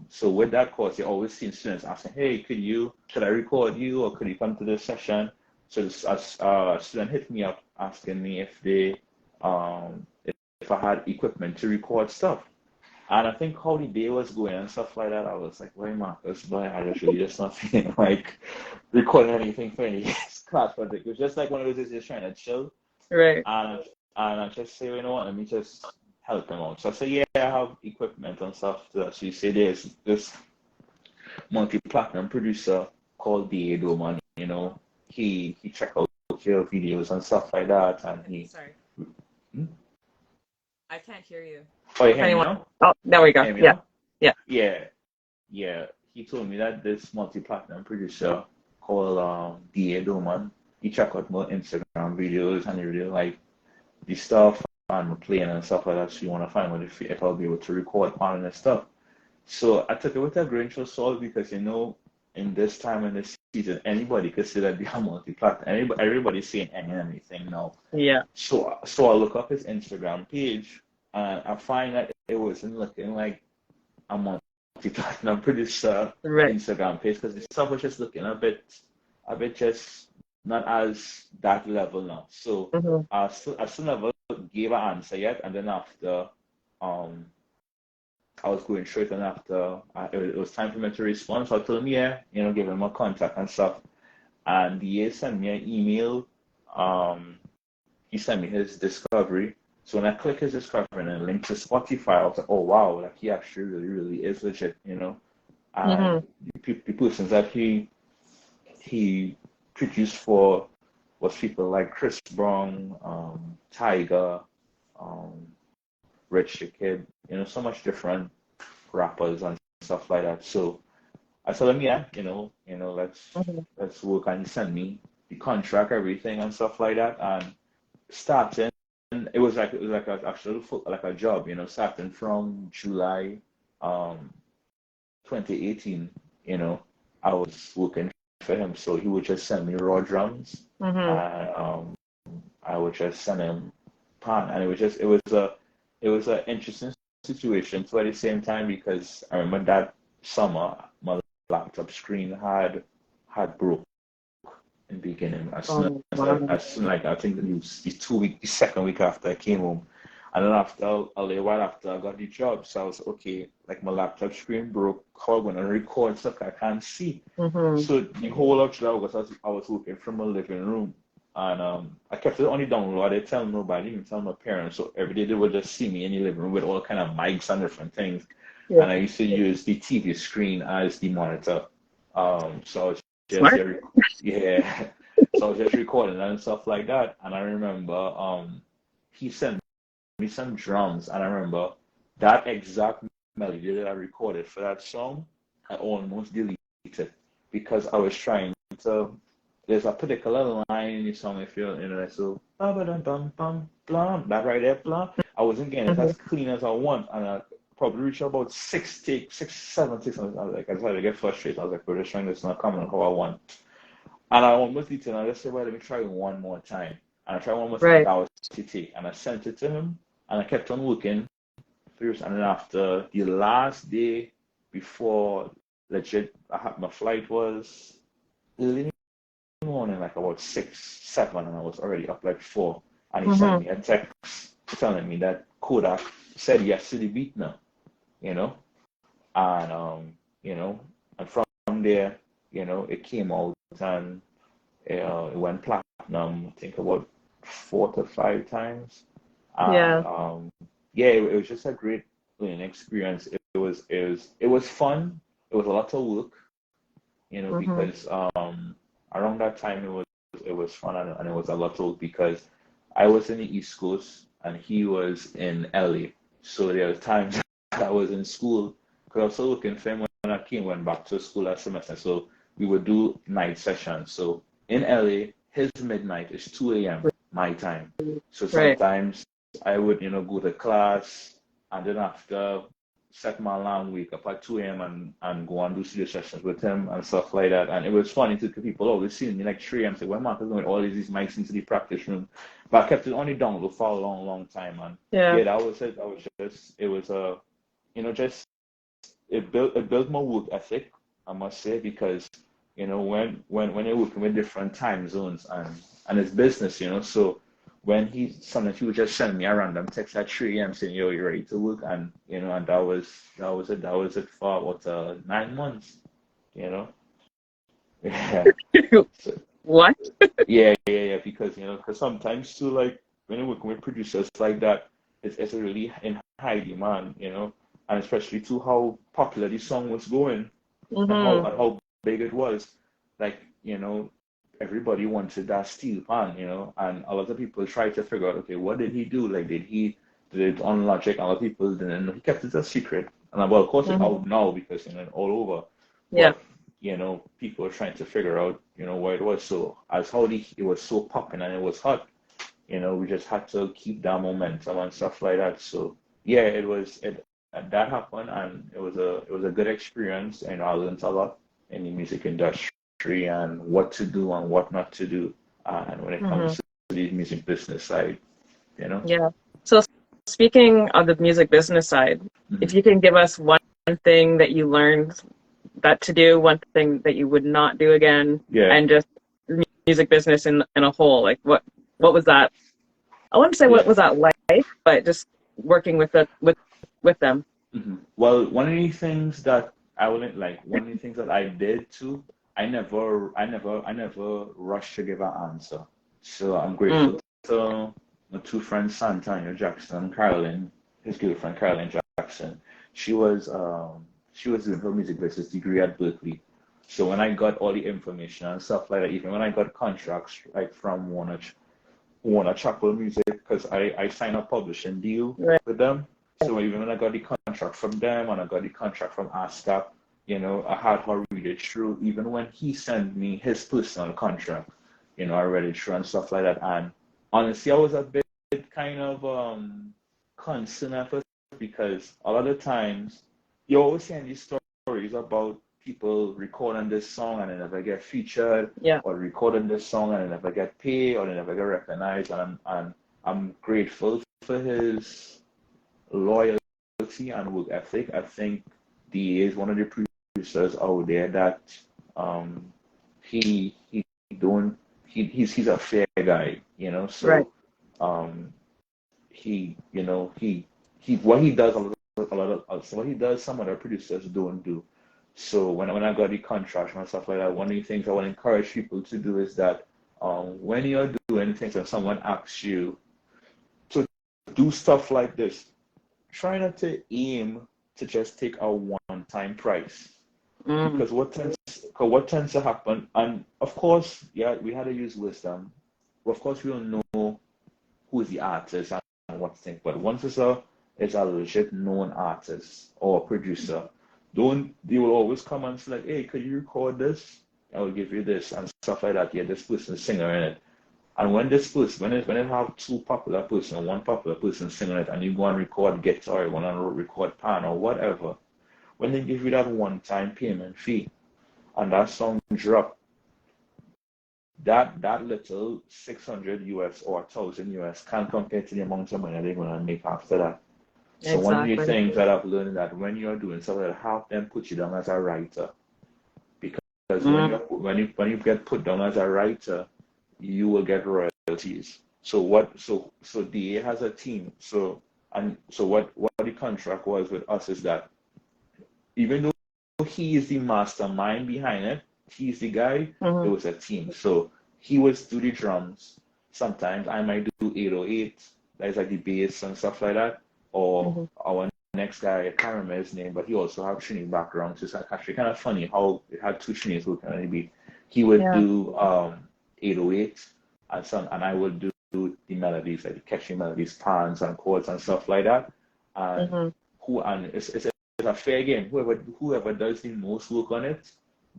so with that course, you always see students asking, "Hey, could I record you, or could you come to this session?" So a student hit me up asking me if I had equipment to record stuff. And I think how the day was going and stuff like that, I was like, wait, Marcus, boy, I just really just not feeling like recording anything for any class project. It was just like one of those days just trying to chill. Right. And I just say, you know what, let me just help him out. So I say, yeah, I have equipment and stuff to actually say there's this multi-platinum producer called D.A. Doman, he check out your videos and stuff like that, and he. Sorry, Hmm? I can't hear you. Oh, you If hear me anyone, now? oh, there we go. Hear me Yeah, now? yeah. Yeah, yeah. He told me that this multi-platinum producer called D.A. Doman, he check out my Instagram videos, and he really like the stuff and playing and stuff like that. So you want to find out if I'll be able to record on and stuff. So I took it with a grain of salt because in this time in this season, anybody could say that they are multi-platinum. Everybody's saying anything now. Yeah. So I look up his Instagram page, and I find that it wasn't looking like a multi-platinum producer Right. Instagram page, because the stuff was just looking a bit just not as that level now. So Mm-hmm. I still never gave an answer yet, and then after um I was going straight, and after it was time for me to respond, so I told him, yeah, give him my contact and stuff, and he sent me an email. Um, he sent me his discovery. So when I click his discovery and then link to Spotify, I was like, oh wow, like he actually really, really is legit. And Mm-hmm. the persons that he produced for was people like Chris Brown, Tiger, um, Rich the Kid, so much different rappers and stuff like that. So I told him, yeah, Mm-hmm. let's work, and he sent me the contract, everything and stuff like that. And starting, it was like a actual like a job, starting from July 2018, I was working for him. So he would just send me raw drums, Mm-hmm. and I would just send him pan, and it was a interesting situation too at the same time, because I remember that summer my laptop screen had broke in the beginning. Oh, wow. As soon like I think it was the second week after I came home. And then after a little while after I got the job, so I was okay, like my laptop screen broke, how I'm gonna record stuff I can't see. Mm-hmm. So the whole of July I was working from my living room, and I kept it on the download. I didn't tell nobody, even tell my parents. So every day they would just see me in the living room with all kind of mics and different things. Yeah. And I used to use the TV screen as the monitor. So I was just Smart. yeah, yeah. So I was just recording and stuff like that. And I remember he sent me some drums, and I remember that exact melody that I recorded for that song, I almost deleted it because I was trying to. There's a particular line in the song, if like, so bum bum blah, that right there, blah. I wasn't getting it Mm-hmm. as clean as I want, and I probably reached about six, seven, six. And I was like, I started to get frustrated. I was like, we're just trying this not coming how I want. And I almost did it, and I just said, well, let me try it one more time. And I tried one more time, Right. that was TT. And I sent it to him, and I kept on working through. And then after the last day before legit, my flight was early in the morning, like about 6, 7, and I was already up like 4. And he sent Mm-hmm. me a text telling me that Kodak said yes to the beat now, you know, and you know, and from there, you know, it came out and it went platinum, I think about 4 to 5 times. And Yeah. yeah, it was just a great learning experience. It was fun. It was a lot of work, you know, Mm-hmm. because around that time it was fun and it was a lot of work because I was in the East Coast and he was in LA. So there were times that I was in school because I was still looking for him when I went back to school last semester. So we would do night sessions. So in LA, his midnight is 2 a.m. my time. So Right. sometimes I would, go to class and then after set my alarm, wake up at 2 a.m. and go and do studio sessions with him and stuff like that. And it was funny too, because people always see me like 3 a.m. say, well, Mark is going all these mics into the practice room. But I kept it only down for a long, long time. And Yeah. yeah, that was it. That was just, it was just, it built my work ethic, I must say, because, when you're working with different time zones and it's business, so when sometimes he would just send me a random text at 3 a.m. saying, yo, you ready to work? And, and that was it for about 9 months, you know? Yeah. So, What? yeah, because sometimes too, like, when you're working with producers like that, it's really in high demand, and especially to how popular the song was going and how Mm-hmm. and how big it was. Like, everybody wanted that steel pan, and a lot of people tried to figure out, okay, what did he do? Like, did it on Logic? And a lot of people didn't know. He kept it a secret. And well, of course, it's Mm-hmm. out now because all over. Yeah. But people are trying to figure out, where it was. So as how it was so popping and it was hot, we just had to keep that momentum and stuff like that. So yeah, that happened, and it was a good experience, and I learned a lot in the music industry and what to do and what not to do, and when it Mm-hmm. comes to the music business side, you know. Yeah. So speaking of the music business side, Hmm. if you can give us one thing that you learned that to do, one thing that you would not do again, Yeah, and just music business in a whole, like what was that? I wouldn't say what yeah. was that like, but just working with them. Well, one of the things that I did too, I never rushed to give an answer. So I'm Mm. grateful to my two friends, Santana Jackson, Carolyn, his girlfriend, Carolyn Jackson. She was she was doing her music business degree at Berkeley. So when I got all the information and stuff like that, even when I got contracts like from Warner Chapel Music, because I signed a publishing deal Right. with them. So even when I got the contract from them and I got the contract from ASCAP, I had her read it through. Even when he sent me his personal contract, I read it through and stuff like that. And honestly, I was a bit kind of concerned at first because a lot of times you always hear these stories about people recording this song and they never get featured, Yeah. or recording this song and they never get paid or they never get recognized. And I'm grateful for his loyalty and work ethic. I think D is one of the producers out there that he don't he's a fair guy, Right. so um he what he does what he does some other producers don't do. So when I got the contract and stuff like that, one of the things I want to encourage people to do is that when you're doing things and someone asks you to do stuff like this, try not to aim to just take a one-time price, Mm. because what tends to happen, and of course, yeah, we had to use wisdom. Of course, we don't know who is the artist and what to think, but once it's a legit known artist or producer, don't they will always come and say like, hey, could you record this? I will give you this and stuff like that. Yeah, this person's singer in it. And when this person, when it have two popular person, one popular person singing it, and you go and record guitar, you want to record pan or whatever, when they give you that one-time payment fee and that song drop, that little 600 US or 1,000 US can't compare to the amount of money they're gonna make after that. So one of the Exactly. things that I've learned that when you're doing something, have them put you down as a writer, when you get put down as a writer, you will get royalties. So DA has a team. So what the contract was with us is that even though he is the mastermind behind it, he's the guy, it was a team. So he would do the drums. Sometimes I might do 808, that is like the bass and stuff like that. Or our next guy, I can't remember his name, but he also have Trini background. So it's actually kind of funny how it had two Trinis working on the beat. He would do 808 and I would do the melodies, like the catchy melodies, pans and chords and stuff like that. And it's a fair game. Whoever does the most work on it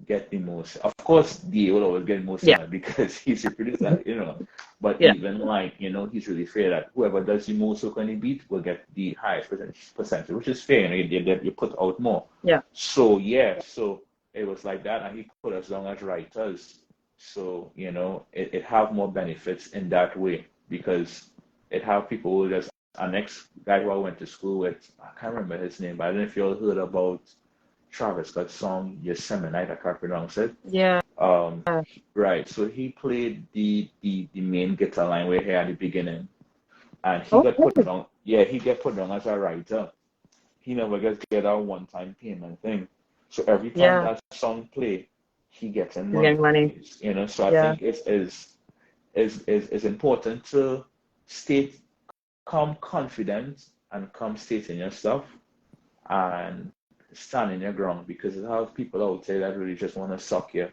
get the most. Of course, D will always get most of it because he's a producer, But even he's really fair that whoever does the most work on the beat will get the highest percentage, which is fair. You put out more. So it was like that, and he put us down as writers. So it have more benefits in that way because it have people who just. Our next guy who I went to school with, I can't remember his name, but I don't know if you all heard about Travis Scott's song Yosemite, I can't pronounce it. Yeah. Right. So he played the main guitar line we're here at the beginning. And he got put down. Yeah, he get put down as a writer. He never gets get a one-time payment thing. So every time that song play, he gets in money. So I think it's important to come confident and come stating your stuff and stand in your ground because it has people out there that really just want to suck you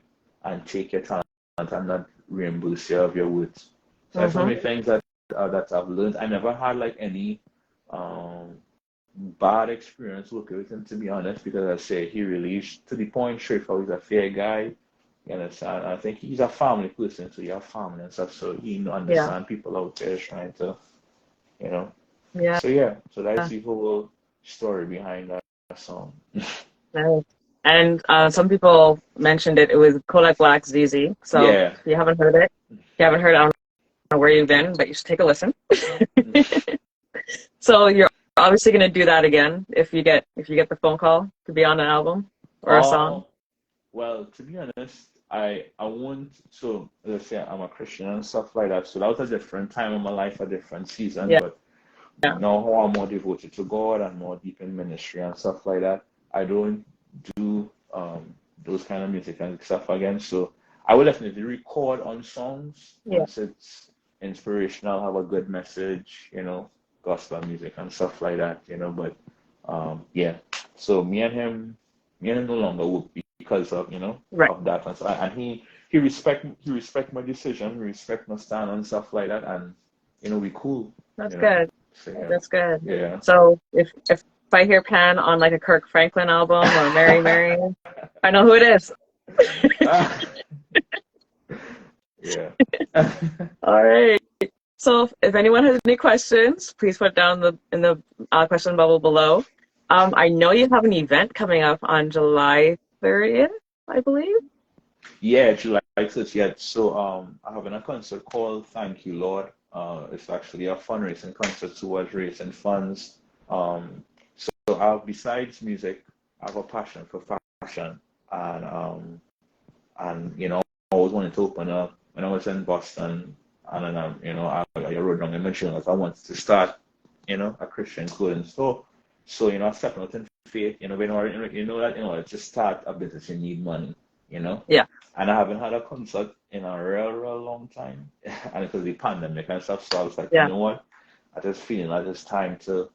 and take your talent and not reimburse you of your worth. So that's so many things that I've learned. I never had like any bad experience working with him, to be honest, because I say he really is to the point, straightforward. He's a fair guy. You understand? I think he's a family person, so you have family and stuff, so he understands people out there trying to So that's the whole story behind that song. Nice. And some people mentioned it was Kodak Black, Zeze. So if you haven't heard it, I don't know where you've been, but you should take a listen. So you're obviously going to do that again if you get the phone call to be on an album or a song. Well, to be honest, I won't. So let's say I'm a Christian and stuff like that. So that was a different time in my life, a different season. But now how I'm more devoted to God and more deep in ministry and stuff like that, I don't do those kind of music and stuff again. So I will definitely record on songs once it's inspirational, have a good message, gospel music and stuff like that, But so me and him no longer work because of of that and he respect my decision, he respect my stand and stuff like that, and we cool. That's good. So, That's good. Yeah. So if I hear Pan on like a Kirk Franklin album or Mary Mary, I know who it is. Yeah. All right. So if anyone has any questions, please put down in the question bubble below. I know you have an event coming up on July 30th, I believe. Yeah, July 30th. Yeah. So I have a concert called Thank You Lord. It's actually a fundraising concert towards raising funds. So besides music, I have a passion for fashion, and I always wanted to open up when I was in Boston, and then I wrote down in Michigan that I wanted to start, a Christian clothing store. So I stepped out in faith. That in order to start a business, you need money. Yeah. And I haven't had a concert in a real long time, and because of the pandemic and stuff. So I was like, Yeah. you know what? I just feeling like it's time to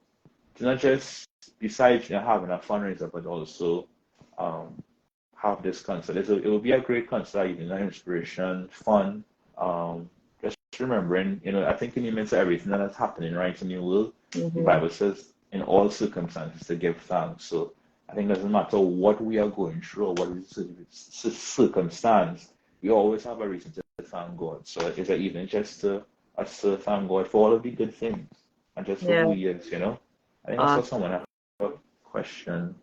not just besides having a fundraiser, but also have this concert. It will be a great concert, inspiration, fun. Just remembering, I think in the midst of everything that is happening right in the world, the Bible says, in all circumstances to give thanks. So I think it doesn't matter what we are going through or what is the circumstance, we always have a reason to thank God. So it's an evening just to thank God for all of the good things and just for who He is, I think I saw someone have a question.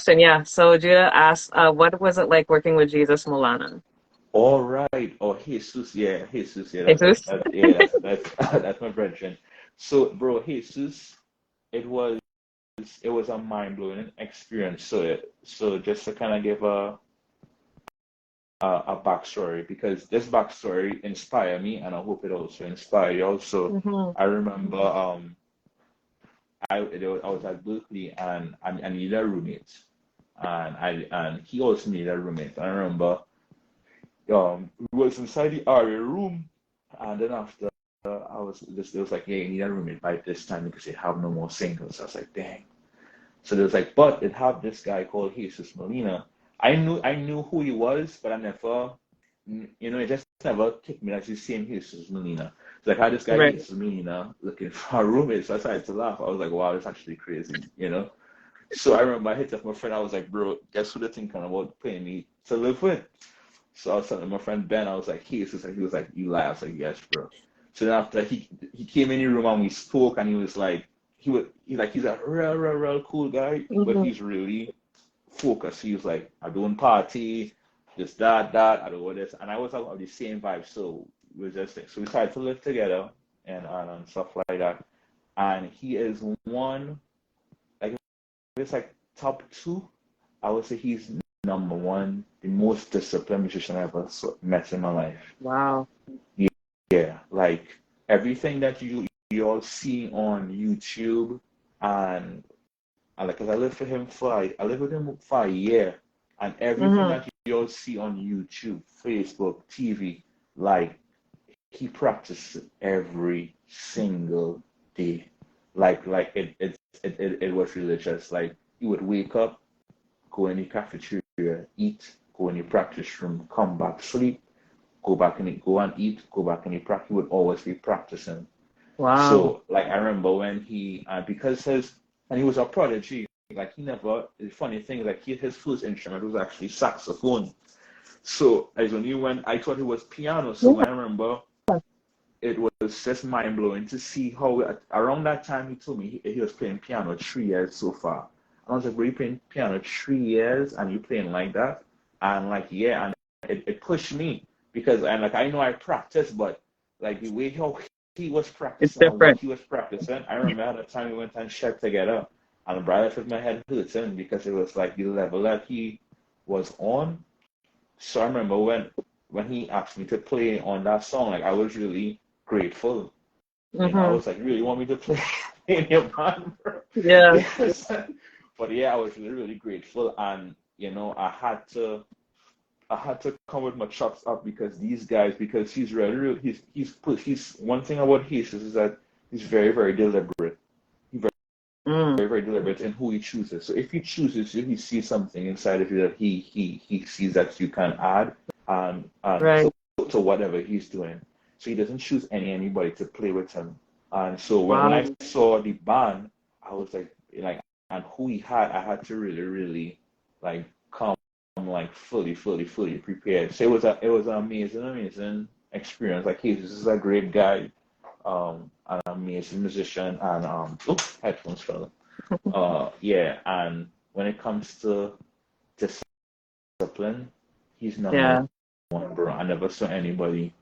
Yeah. So Judah asked, what was it like working with Jesus Molana? All right. Oh, Jesus. Yeah, Jesus. Yeah, Jesus? That's my brethren. So, bro, Jesus, it was a mind blowing experience. So just to kind of give a backstory, because this backstory inspired me, and I hope it also inspired you. Also, Mm-hmm. I remember I was at Berkeley, and I needed a roommate, and he also needed a roommate. I remember we was inside the area room, and then after it was like, yeah, you need a roommate by this time because they have no more singles. I was like, dang. So there was like, but it had this guy called Jesus Molina. I knew who he was, but I never, it just never kicked me as the same Jesus Molina. It's like, I had this guy Right. Jesus Molina looking for a roommate, so I started to laugh. I was like, wow, that's actually crazy. So I remember I hit up my friend. I was like, bro, guess who they're thinking about paying me to live with? So I was telling my friend Ben, I was like, he was like, you lie. I was like, yes, bro. So then after he came in the room and we spoke, and he was like, he's a real cool guy, but Mm-hmm. he's really focused. He was like, I don't party, this, that, I don't want this. And I was of the same vibe. So we were just like, so we started to live together and stuff like that. And he is one, like, it's like top two. I would say he's number one, the most disciplined musician I ever met in my life. Wow. Yeah, like everything that you all see on YouTube, and like, 'cause I lived with him for a year, and everything Mm-hmm. that you all see on YouTube, Facebook, TV, like, he practiced every single day. Like it was religious. Like, he would wake up, go in the cafeteria, eat, go in the practice room, come back, sleep, go and eat, go back in the practice. He would always be practicing. Wow. So, like, I remember when because and he was a prodigy. Like, he never. The funny thing is, like, his first instrument was actually saxophone. So as only when I thought it was piano. So Yeah. when I remember, it was just mind blowing to see how around that time he told me he was playing piano 3 years so far. And I was like, were you playing piano 3 years and you playing like that? And like, yeah, and it pushed me, because and like, I know I practice, but like the way how he was It's practicing and what different. he was practicing, I remember at the time we went and checked together, and the brother with my head hurting because it was like the level that he was on. So I remember when he asked me to play on that song, like, I was really grateful. I Mm-hmm. was like, really want me to play in your band, bro? Yeah. Yes. But yeah, I was really, really grateful, and I had to come with my chops up, because these guys, because he's really, really he's one thing about Jesus is that he's very, very deliberate. He's very, Mm. very, very deliberate in who he chooses. So if he chooses you, he sees something inside of you that he sees that you can add, and Right. to whatever he's doing. So he doesn't choose anybody to play with him. And so when I Wow. saw the band, I was like, and who he had, I had to really, really, like, come, like, fully, fully, fully prepared. So it was an amazing, amazing experience. Like, he this is a great guy, an amazing musician, and headphones fell. Yeah, and when it comes to discipline, he's number Yeah. one, bro. I never saw anybody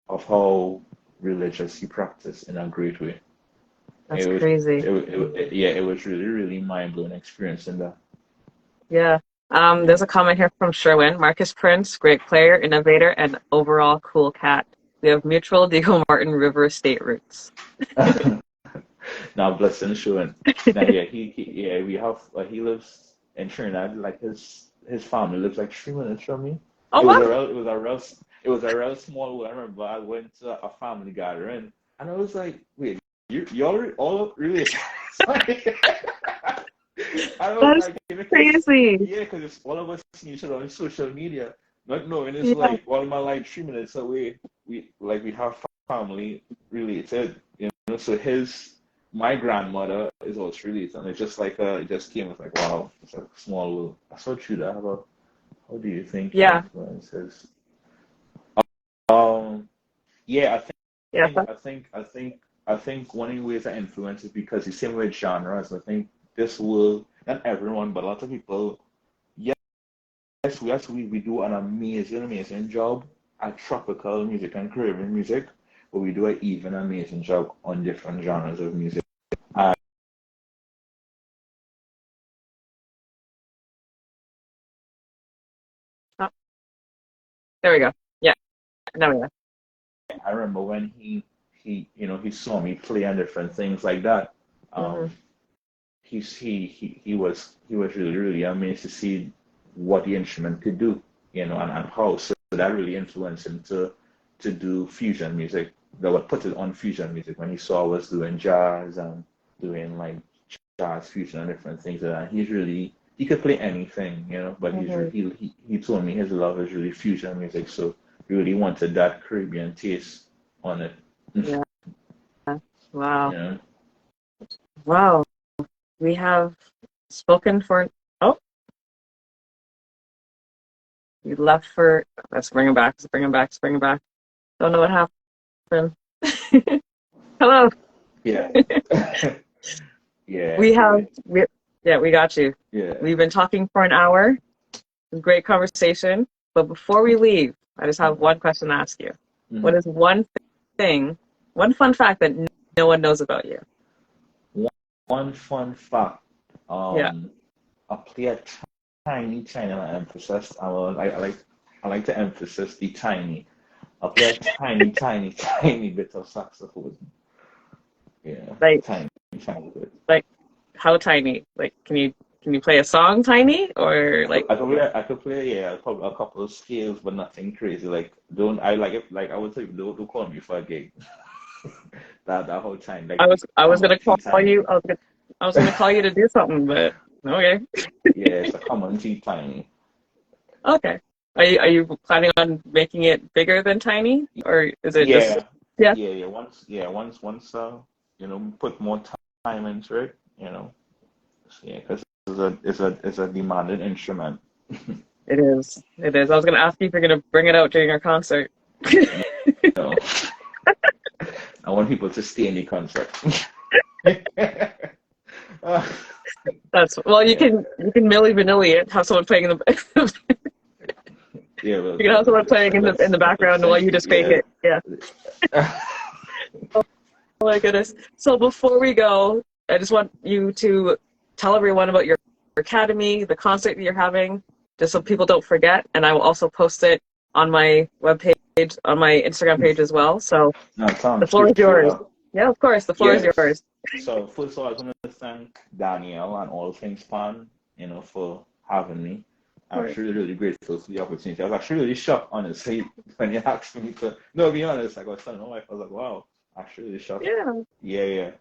of how religious he practiced in a great way. That's crazy. Yeah, it was really, really mind blowing experience in that. Yeah. Yeah. There's a comment here from Sherwin. Marcus Prince, great player, innovator, and overall cool cat. We have mutual Diego Martin River Estate roots. Now, blessing showing. Now, yeah, yeah, we have. He lives in Trinidad. Like, his family lives like 3 minutes from me. Oh, It was wow. a real, it was a real, it was a real small world. I remember I went to a family gathering, and I was like, wait, y'all all really? I was That's like, because crazy. yeah, because it's all of us seeing each other on social media, not knowing it's Yeah. like all my, like, 3 minutes away. We have family related. So my grandmother is also related, and it's just like it just came. It's like, wow, it's a small world. I saw true that. How do you think Yeah. influences? Um, yeah, Yeah. I think one of the ways I influence is because the same with genres. I think this will, not everyone, but a lot of people. Yes, we do an amazing, amazing job at tropical music and Caribbean music, but we do an even amazing job on different genres of music. There we go. Yeah. Now we go. I remember when he saw me play and different things like that. Mm-hmm. He was really, really amazed to see what the instrument could do, and how. So that really influenced him to do fusion music. That would put it on fusion music when he saw us doing jazz and doing like jazz fusion and different things like that. He could play anything, but Mm-hmm. he told me his love is really fusion music, so he really wanted that Caribbean taste on it. Yeah. Wow. Yeah. Wow. We have spoken for. Oh, we left for. Let's bring him back. Let's bring him back. Let's bring him back. Don't know what happened. Hello. Yeah. Yeah. We have. Yeah, we got you. Yeah. We've been talking for an hour. Great conversation. But before we leave, I just have one question to ask you. Mm-hmm. What is one fun fact that no one knows about you? One fun fact. Yeah. I play a tiny emphasis. I like to emphasize the tiny. I play a tiny bit of saxophone. Yeah. Like, Tiny bit. like how tiny? Like, can you play a song tiny or like? I could play probably a couple of scales, but nothing crazy. Like don't I like it? Like I would say, don't call me for a gig. that whole time. Like I was gonna call tiny. you. I was gonna call you to do something, but okay. Yeah, it's a common T tiny. Okay. Are you planning on making it bigger than tiny, or is it just? Yeah. Once put more time into it, because it's a demanded instrument. It is. It is. I was gonna ask you if you're gonna bring it out during our concert. No. I want people to stay in the concert. That's well. You can Milli Vanilli it. Have someone playing in the. Yeah, well, you can have someone playing in the background while you just fake it. Yeah. Oh my goodness. So before we go, I just want you to tell everyone about your academy, the concert that you're having, just so people don't forget. And I will also post it on my webpage, on my Instagram page as well. So the floor is yours. Yeah, of course. The floor is yours. So first of all, I want to thank Danielle and All Things Pan, for having me. I'm actually really grateful for the opportunity. I was actually really shocked, honestly, when you asked me to. No, be honest, I was telling my wife, I was like, wow, actually really shocked. Yeah. Yeah.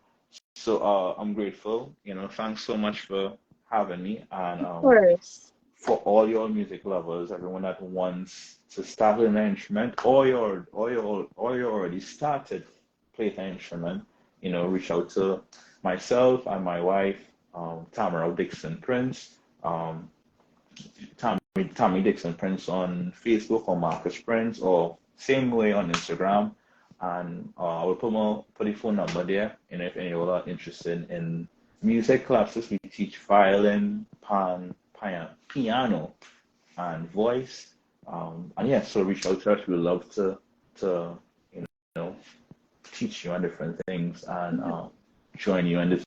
So I'm grateful. Thanks so much for having me, and of course. For all your music lovers, everyone that wants to start with an instrument, or you already started playing an instrument, reach out to myself and my wife, Tammy Dickson-Prince. Tammy Dickson-Prince on Facebook, or Marcus Prince, or same way on Instagram. And I will put the phone number there. And if anyone are interested in music classes, we teach violin, piano, and voice. So reach out to us. We'd love to teach you on different things and join you on this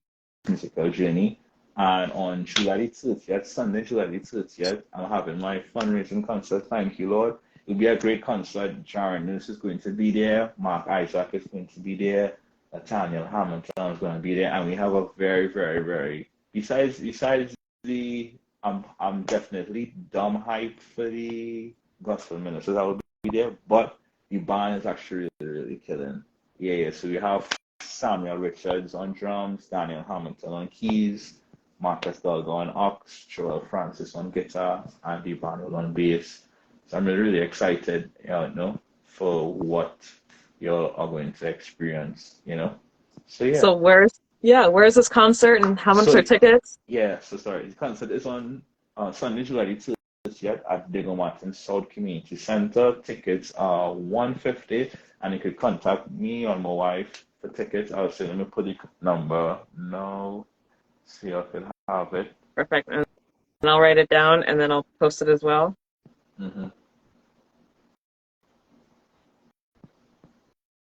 musical journey. And on July 30th, Sunday, July 30th, I'm having my fundraising concert. Thank you, Lord. It'll be a great concert. Jaron Nurse is going to be there. Mark Isaac is going to be there. Nathaniel Hamilton is going to be there. And we have a very, very, very, besides I'm definitely dumb hype for the gospel ministers. I will be there. But the band is actually really, really killing. Yeah. So we have Samuel Richards on drums, Daniel Hamilton on keys, Marcus Dolgo on ox, Joel Francis on guitar, Andy Barnwell on bass. So I'm really excited, for what you are going to experience, So yeah. So where's this concert and how much are tickets? Yeah, so sorry. The concert is on Sunday, July 30th at Diego Martin South Community Center. Tickets are $150, and you could contact me or my wife for tickets. I'll say, let me put the number now. See if I could have it. Perfect. And I'll write it down and then I'll post it as well. Mm-hmm.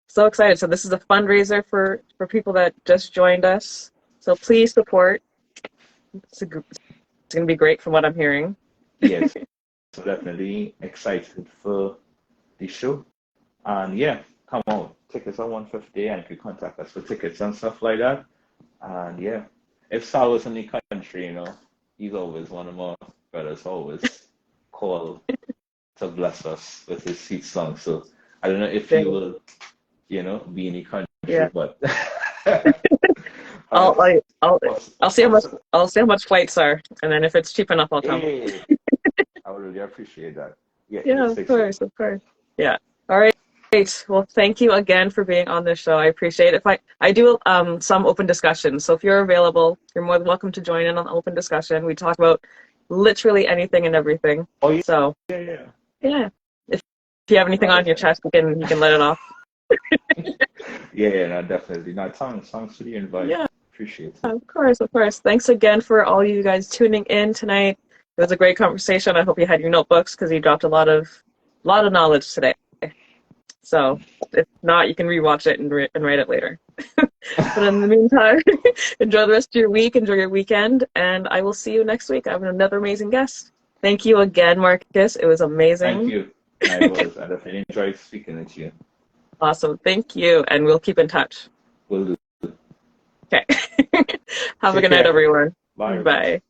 So excited. So this is a fundraiser for people that just joined us. So please support. It's going to be great from what I'm hearing. Yes. So definitely excited for the show. And yeah, come out. Tickets are 150, and you can contact us for tickets and stuff like that. And yeah, if Sal was in the country, he's always one of my brothers, always call to bless us with his sweet song. So I don't know if he will, be in the country, but I'll see how much flights are, and then if it's cheap enough, I'll come. Hey, I would really appreciate that. Yeah, of course. Yeah. All right. Great. Well, thank you again for being on this show. I appreciate it. I do some open discussions, so if you're available, you're more than welcome to join in on the open discussion. We talk about literally anything and everything. Oh yeah. So yeah. If you have anything on your chest, you can let it off. No, definitely. No, thanks for the invite. Yeah. Appreciate it. Of course. Thanks again for all you guys tuning in tonight. It was a great conversation. I hope you had your notebooks because you dropped a lot of knowledge today. So if not, you can rewatch it and write it later. But in the meantime, enjoy the rest of your week, enjoy your weekend, and I will see you next week. I have another amazing guest. Thank you again, Marcus. It was amazing. Thank you. I definitely enjoyed speaking with you. Awesome. Thank you, and we'll keep in touch. Will do. Okay. Have a good night, everyone. Bye. Bye.